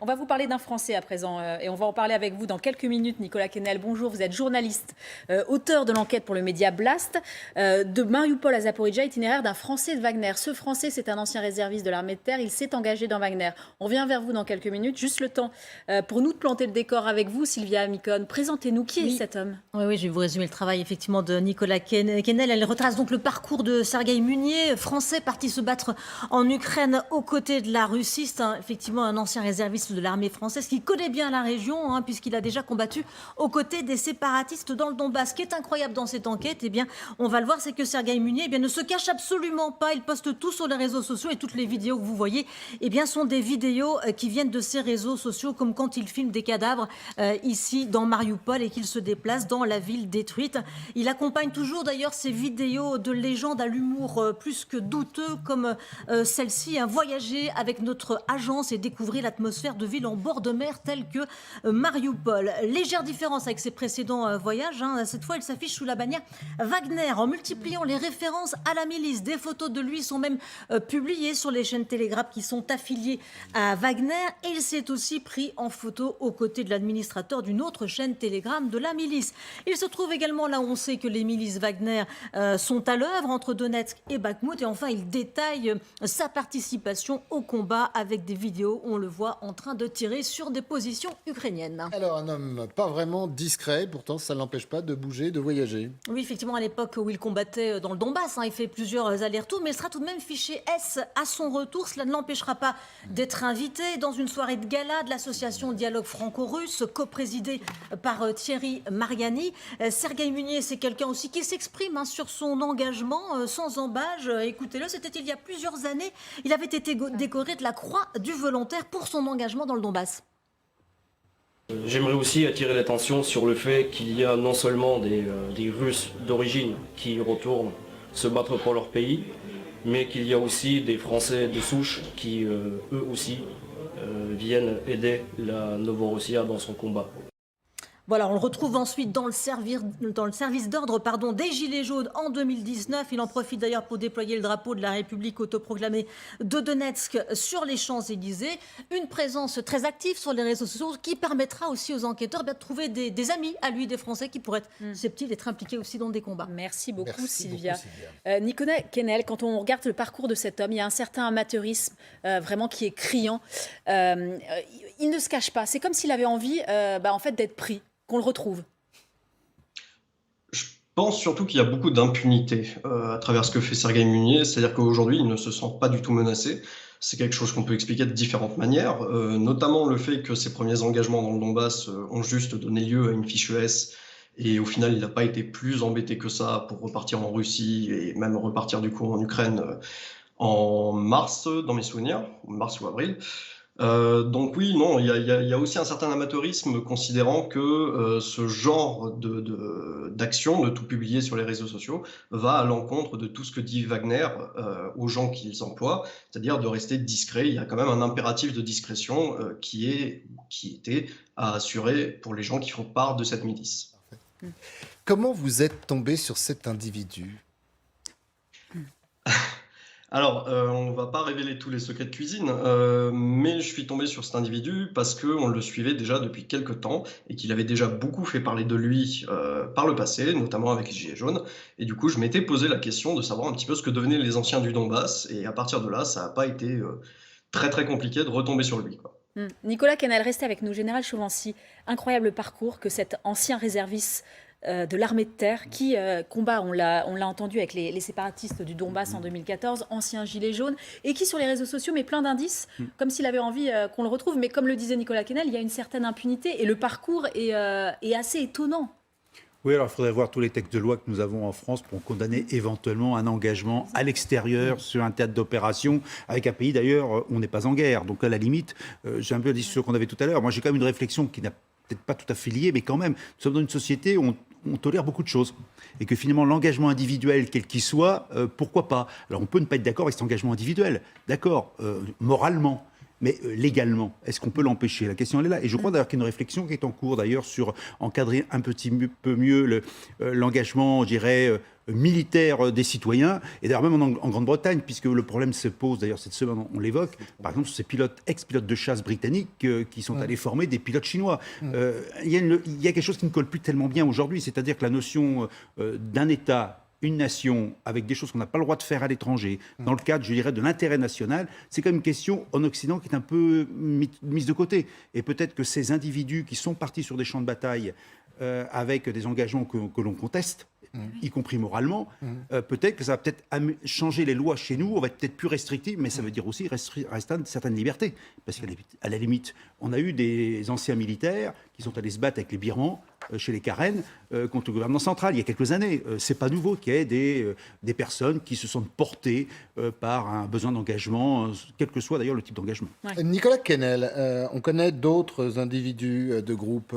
On va vous parler d'un Français à présent et on va en parler avec vous dans quelques minutes. Nicolas Quesnel, bonjour, vous êtes journaliste, auteur de l'enquête pour le média Blast, de Mariupol à Zaporijia, itinéraire d'un Français de Wagner. Ce Français, c'est un ancien réserviste de l'armée de terre, il s'est engagé dans Wagner. On revient vers vous dans quelques minutes, juste le temps pour nous de planter le décor avec vous, Sylvia Amicone. Présentez-nous, qui est cet homme? Oui, je vais vous résumer le travail effectivement de Nicolas Quesnel. Elle retrace donc le parcours de Sergueï Munier, français parti se battre en Ukraine aux côtés de la Russie. C'est effectivement un ancien réserviste de l'armée française qui connaît bien la région, puisqu'il a déjà combattu aux côtés des séparatistes dans le Donbass. Ce qui est incroyable dans cette enquête, on va le voir, c'est que Sergueï Munier ne se cache absolument pas. Il poste tout sur les réseaux sociaux et toutes les vidéos que vous voyez sont des vidéos qui viennent de ces réseaux sociaux, comme quand il filme des cadavres ici dans Mariupol et qu'il se déplace dans la ville détruite. Il accompagne toujours d'ailleurs ces vidéos de légendes à l'humour plus que douteux comme celle-ci, voyager avec notre agence et découvrir l'atmosphère de villes en bord de mer telles que Mariupol. Légère différence avec ses précédents voyages, cette fois il s'affiche sous la bannière Wagner en multipliant les références à la milice. Des photos de lui sont même publiées sur les chaînes Telegram qui sont affiliées à Wagner et il s'est aussi pris en photo aux côtés de l'administrateur d'une autre chaîne Telegram de la milice. Il se trouve également là où on sait que les milices Wagner sont à l'œuvre entre Donetsk et Bakhmout et enfin il détaille sa participation au combat avec des vidéos où on le voit en train de tirer sur des positions ukrainiennes. Alors un homme pas vraiment discret, pourtant ça ne l'empêche pas de bouger, de voyager. Oui, effectivement, à l'époque où il combattait dans le Donbass, il fait plusieurs allers-retours, mais il sera tout de même fiché S à son retour. Cela ne l'empêchera pas d'être invité dans une soirée de gala de l'association Dialogue franco-russe, coprésidée par Thierry Mariani. Sergueï Munier, c'est quelqu'un aussi qui s'exprime sur son engagement sans embâge. Écoutez-le, c'était il y a plusieurs années. Il avait été décoré de la Croix du volontaire pour son engagement dans le Donbass. J'aimerais aussi attirer l'attention sur le fait qu'il y a non seulement des Russes d'origine qui retournent se battre pour leur pays, mais qu'il y a aussi des Français de souche qui, eux aussi, viennent aider la Novorossia dans son combat. Voilà, on le retrouve ensuite dans le service d'ordre des Gilets jaunes en 2019. Il en profite d'ailleurs pour déployer le drapeau de la République autoproclamée de Donetsk sur les Champs-Élysées. Une présence très active sur les réseaux sociaux qui permettra aussi aux enquêteurs de trouver des amis à lui, des Français qui pourraient être susceptibles d'être impliqués aussi dans des combats. Merci beaucoup, Sylvia. Nicolas Quesnel, quand on regarde le parcours de cet homme, il y a un certain amateurisme vraiment qui est criant. Il ne se cache pas. C'est comme s'il avait envie en fait, d'être pris. Qu'on le retrouve. Je pense surtout qu'il y a beaucoup d'impunité à travers ce que fait Sergueï Munier, c'est-à-dire qu'aujourd'hui, il ne se sent pas du tout menacé. C'est quelque chose qu'on peut expliquer de différentes manières, notamment le fait que ses premiers engagements dans le Donbass ont juste donné lieu à une fiche ES, et au final, il n'a pas été plus embêté que ça pour repartir en Russie, et même repartir du coup en Ukraine en mars, dans mes souvenirs, mars ou avril. Donc oui, non, il y a aussi un certain amateurisme considérant que ce genre d'action, de tout publier sur les réseaux sociaux, va à l'encontre de tout ce que dit Wagner aux gens qu'ils emploient, c'est-à-dire de rester discret. Il y a quand même un impératif de discrétion qui était à assurer pour les gens qui font part de cette milice. Comment vous êtes tombé sur cet individu ? Alors, on ne va pas révéler tous les secrets de cuisine, mais je suis tombé sur cet individu parce qu'on le suivait déjà depuis quelques temps et qu'il avait déjà beaucoup fait parler de lui par le passé, notamment avec les Gilets jaunes. Et du coup, je m'étais posé la question de savoir un petit peu ce que devenaient les anciens du Donbass. Et à partir de là, ça n'a pas été très très compliqué de retomber sur lui, quoi. Nicolas Quesnel, restez avec nous. Général Chauvency, incroyable parcours que cet ancien réserviste de l'armée de terre qui combat, on l'a entendu avec les séparatistes du Donbass en 2014, ancien gilet jaune, et qui sur les réseaux sociaux met plein d'indices, comme s'il avait envie qu'on le retrouve. Mais comme le disait Nicolas Quesnel, il y a une certaine impunité et le parcours est assez étonnant. Oui, alors il faudrait voir tous les textes de loi que nous avons en France pour condamner éventuellement un engagement à l'extérieur sur un théâtre d'opération avec un pays d'ailleurs où on n'est pas en guerre. Donc à la limite, j'ai un peu la discussion qu'on avait tout à l'heure. Moi j'ai quand même une réflexion qui n'a peut-être pas tout à fait liée, mais quand même, nous sommes dans une société où on tolère beaucoup de choses. Et que finalement l'engagement individuel, quel qu'il soit, pourquoi pas ? Alors on peut ne pas être d'accord avec cet engagement individuel, d'accord, moralement. Mais légalement, est-ce qu'on peut l'empêcher? La question elle est là. Et je crois d'ailleurs qu'il y a une réflexion qui est en cours d'ailleurs sur encadrer un peu mieux l'engagement, je dirais, militaire des citoyens. Et d'ailleurs même en Grande-Bretagne, puisque le problème se pose, d'ailleurs cette semaine on l'évoque, par exemple sur ces ex-pilotes de chasse britanniques qui sont allés former des pilotes chinois. Il y a quelque chose qui ne colle plus tellement bien aujourd'hui, c'est-à-dire que la notion d'un État, une nation, avec des choses qu'on n'a pas le droit de faire à l'étranger, dans le cadre, je dirais, de l'intérêt national, c'est quand même une question en Occident qui est un peu mise de côté. Et peut-être que ces individus qui sont partis sur des champs de bataille avec des engagements que l'on conteste, y compris moralement, peut-être que ça va peut-être changer les lois chez nous, on va être peut-être plus restrictif, mais ça veut dire aussi restreindre certaines libertés. Parce qu'à la limite, on a eu des anciens militaires qui sont allés se battre avec les Birmans, chez les Karen, contre le gouvernement central, il y a quelques années. C'est pas nouveau qu'il y ait des personnes qui se sentent portées par un besoin d'engagement, quel que soit d'ailleurs le type d'engagement. Ouais. Nicolas Quesnel, on connaît d'autres individus de groupes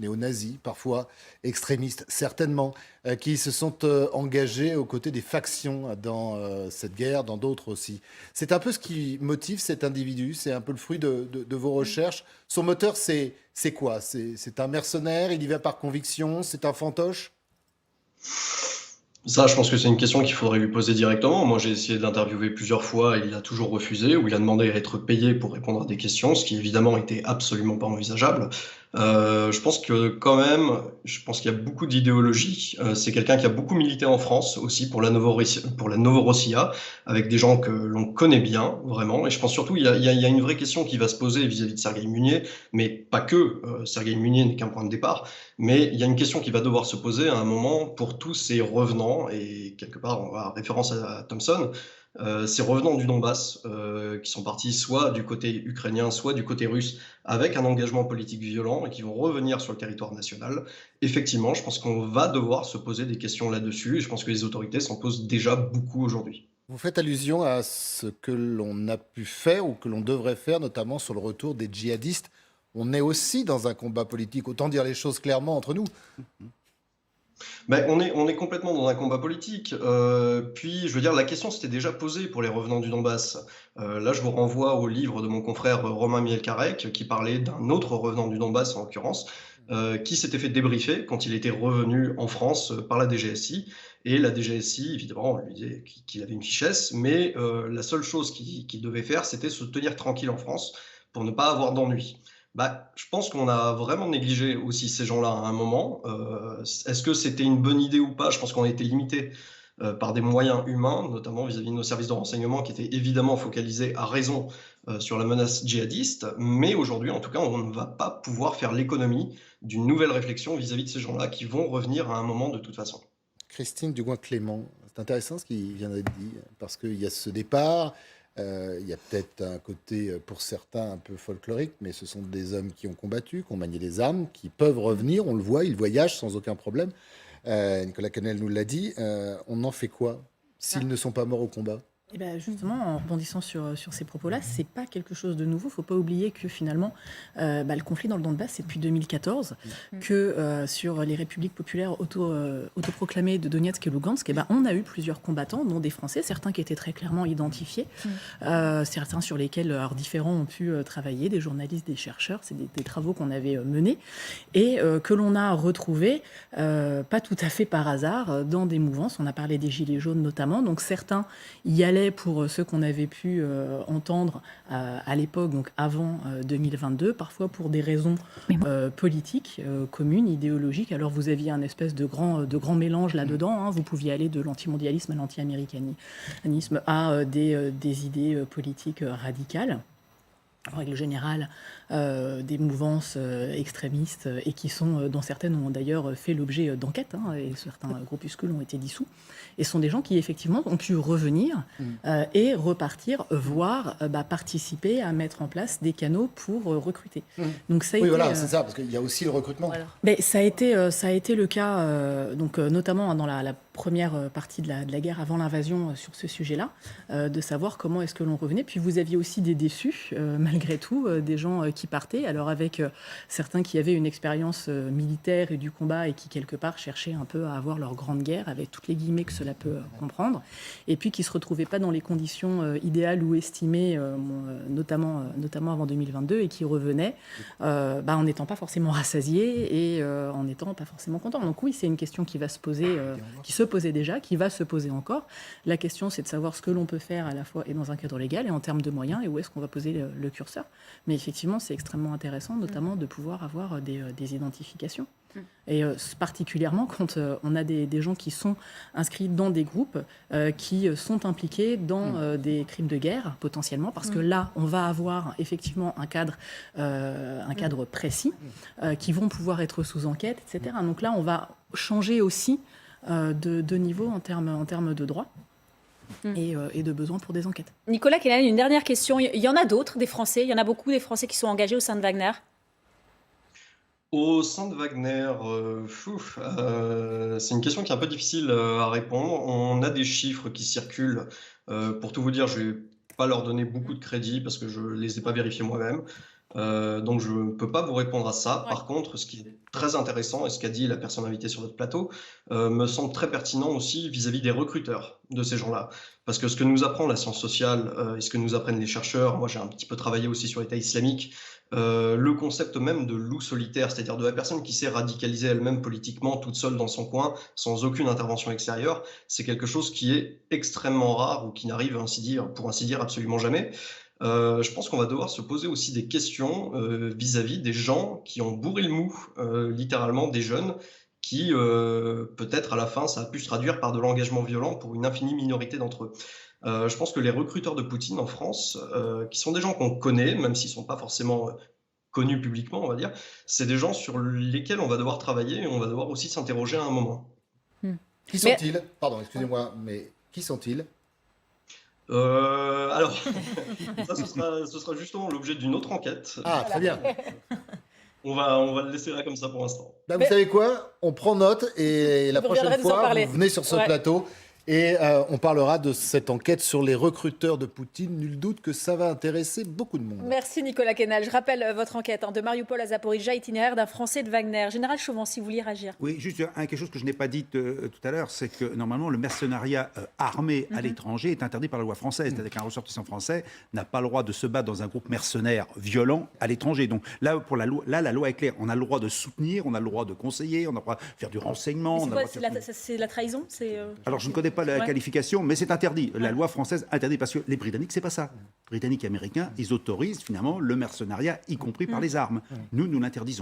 néo-nazis, parfois extrémistes, certainement, qui se sont engagés aux côtés des factions dans cette guerre, dans d'autres aussi. C'est un peu ce qui motive cet individu, c'est un peu le fruit de vos recherches. Son moteur, c'est quoi? C'est un mercenaire, il y va par conviction, c'est un fantoche? Ça, je pense que c'est une question qu'il faudrait lui poser directement. Moi, j'ai essayé de l'interviewer plusieurs fois, il a toujours refusé, ou il a demandé à être payé pour répondre à des questions, ce qui évidemment était absolument pas envisageable. Je pense que quand même, je pense qu'il y a beaucoup d'idéologie. C'est quelqu'un qui a beaucoup milité en France aussi pour la Novorossia, avec des gens que l'on connaît bien, vraiment. Et je pense surtout il y a une vraie question qui va se poser vis-à-vis de Sergueï Munier, mais pas que. Sergueï Munier n'est qu'un point de départ. Mais il y a une question qui va devoir se poser à un moment pour tous ces revenants, et quelque part, on va référence à Thompson, ces revenants du Donbass qui sont partis soit du côté ukrainien, soit du côté russe, avec un engagement politique violent et qui vont revenir sur le territoire national. Effectivement, je pense qu'on va devoir se poser des questions là-dessus, et je pense que les autorités s'en posent déjà beaucoup aujourd'hui. Vous faites allusion à ce que l'on a pu faire ou que l'on devrait faire, notamment sur le retour des djihadistes. On est aussi dans un combat politique, autant dire les choses clairement entre nous. Ben, on est complètement dans un combat politique. Puis, je veux dire, la question s'était déjà posée pour les revenants du Donbass. Là, je vous renvoie au livre de mon confrère Romain Mielkarek, qui parlait d'un autre revenant du Donbass, en l'occurrence, qui s'était fait débriefer quand il était revenu en France par la DGSI. Et la DGSI, évidemment, lui disait qu'il avait une fichesse, mais la seule chose qu'il devait faire, c'était se tenir tranquille en France pour ne pas avoir d'ennui. Bah, je pense qu'on a vraiment négligé aussi ces gens-là à un moment. Est-ce que c'était une bonne idée ou pas? Je pense qu'on a été limité par des moyens humains, notamment vis-à-vis de nos services de renseignement qui étaient évidemment focalisés à raison sur la menace djihadiste. Mais aujourd'hui, en tout cas, on ne va pas pouvoir faire l'économie d'une nouvelle réflexion vis-à-vis de ces gens-là qui vont revenir à un moment de toute façon. Christine Dugouin-Clément, c'est intéressant ce qui vient d'être dit, parce qu'il y a ce départ, il y a peut-être un côté, pour certains, un peu folklorique, mais ce sont des hommes qui ont combattu, qui ont manié les armes, qui peuvent revenir, on le voit, ils voyagent sans aucun problème. Nicolas Quesnel nous l'a dit, on en fait quoi s'ils ne sont pas morts au combat? Et ben justement, en rebondissant sur ces propos-là, c'est pas quelque chose de nouveau. Il ne faut pas oublier que finalement, le conflit dans le Donbass, c'est depuis 2014 que sur les républiques populaires autoproclamées de Donetsk et Lugansk, on a eu plusieurs combattants, dont des Français, certains qui étaient très clairement identifiés, certains sur lesquels différents ont pu travailler, des journalistes, des chercheurs. C'est des travaux qu'on avait menés et que l'on a retrouvés, pas tout à fait par hasard, dans des mouvances. On a parlé des Gilets jaunes notamment. Donc certains y allaient pour ceux qu'on avait pu entendre à l'époque, donc avant 2022, parfois pour des raisons politiques, communes, idéologiques. Alors vous aviez un espèce de grand mélange là-dedans. Hein. Vous pouviez aller de l'antimondialisme à l'anti-américanisme à des idées politiques radicales. En règle générale, des mouvances extrémistes et qui sont, dont certaines ont d'ailleurs fait l'objet d'enquêtes, et certains groupuscules ont été dissous, et sont des gens qui effectivement ont pu revenir et repartir, voire participer à mettre en place des canaux pour recruter. Donc ça a Oui, été, voilà, c'est ça, parce qu'il y a aussi le recrutement. mais ça a été le cas, donc notamment dans la première partie de la guerre avant l'invasion sur ce sujet-là, de savoir comment est-ce que l'on revenait. Puis vous aviez aussi des déçus, malgré tout, des gens qui partaient, alors avec certains qui avaient une expérience militaire et du combat et qui, quelque part, cherchaient un peu à avoir leur grande guerre, avec toutes les guillemets que cela peut comprendre, et puis qui ne se retrouvaient pas dans les conditions idéales ou estimées, notamment avant 2022, et qui revenaient en n'étant pas forcément rassasiés et en n'étant pas forcément contents. Donc oui, c'est une question qui va se poser, qui se posait déjà, qui va se poser encore. La question, c'est de savoir ce que l'on peut faire à la fois et dans un cadre légal et en termes de moyens et où est-ce qu'on va poser le curseur. Mais effectivement, c'est extrêmement intéressant, notamment de pouvoir avoir des identifications. Et particulièrement quand on a des gens qui sont inscrits dans des groupes qui sont impliqués dans des crimes de guerre, potentiellement, parce que là, on va avoir effectivement un cadre précis qui vont pouvoir être sous enquête, etc. Donc là, on va changer aussi de niveau en termes de droit. Et de besoins pour des enquêtes. Nicolas Quesnel, une dernière question. Il y en a d'autres, des Français. Il y en a beaucoup des Français qui sont engagés au sein de Wagner. Au sein de Wagner, c'est une question qui est un peu difficile à répondre. On a des chiffres qui circulent. Pour tout vous dire, je ne vais pas leur donner beaucoup de crédit parce que je ne les ai pas vérifiés moi-même. Donc je ne peux pas vous répondre à ça. Ouais. Par contre, ce qui est très intéressant, et ce qu'a dit la personne invitée sur votre plateau, me semble très pertinent aussi vis-à-vis des recruteurs de ces gens-là. Parce que ce que nous apprend la science sociale et ce que nous apprennent les chercheurs, moi j'ai un petit peu travaillé aussi sur l'État islamique, le concept même de loup solitaire, c'est-à-dire de la personne qui s'est radicalisée elle-même politiquement, toute seule dans son coin, sans aucune intervention extérieure, c'est quelque chose qui est extrêmement rare ou qui n'arrive pour ainsi dire absolument jamais. Je pense qu'on va devoir se poser aussi des questions vis-à-vis des gens qui ont bourré le mou, littéralement des jeunes, qui peut-être à la fin ça a pu se traduire par de l'engagement violent pour une infinie minorité d'entre eux. Je pense que les recruteurs de Poutine en France, qui sont des gens qu'on connaît, même s'ils ne sont pas forcément connus publiquement, on va dire, c'est des gens sur lesquels on va devoir travailler et on va devoir aussi s'interroger à un moment. Qui sont-ils? Pardon, excusez-moi, mais qui sont-ils? Alors, ça, ce sera justement l'objet d'une autre enquête. Ah, très bien. On va le laisser là comme ça pour l'instant. Bah, vous savez quoi? On prend note et la Vous prochaine reviendrez nous en fois, parler. vous venez sur ce Ouais. plateau et on parlera de cette enquête sur les recruteurs de Poutine. Nul doute que ça va intéresser beaucoup de monde. Merci Nicolas Quesnel. Je rappelle votre enquête de Mariupol à Zaporijia, itinéraire d'un Français de Wagner. Général Chauvin, si vous vouliez réagir. Oui, juste quelque chose que je n'ai pas dit tout à l'heure, c'est que normalement le mercenariat armé à l'étranger est interdit par la loi française. C'est-à-dire qu'un ressortissant français n'a pas le droit de se battre dans un groupe mercenaire violent à l'étranger. Donc là, la loi est claire. On a le droit de soutenir, on a le droit de conseiller, on a le droit de faire du renseignement. C'est on a quoi, le droit de faire- c'est la trahison? Alors je ne connais pas la Ouais. qualification, mais c'est interdit. La loi française interdit parce que les Britanniques, c'est pas ça. Britanniques et Américains, ils autorisent finalement le mercenariat, y compris par les armes. Nous l'interdisons.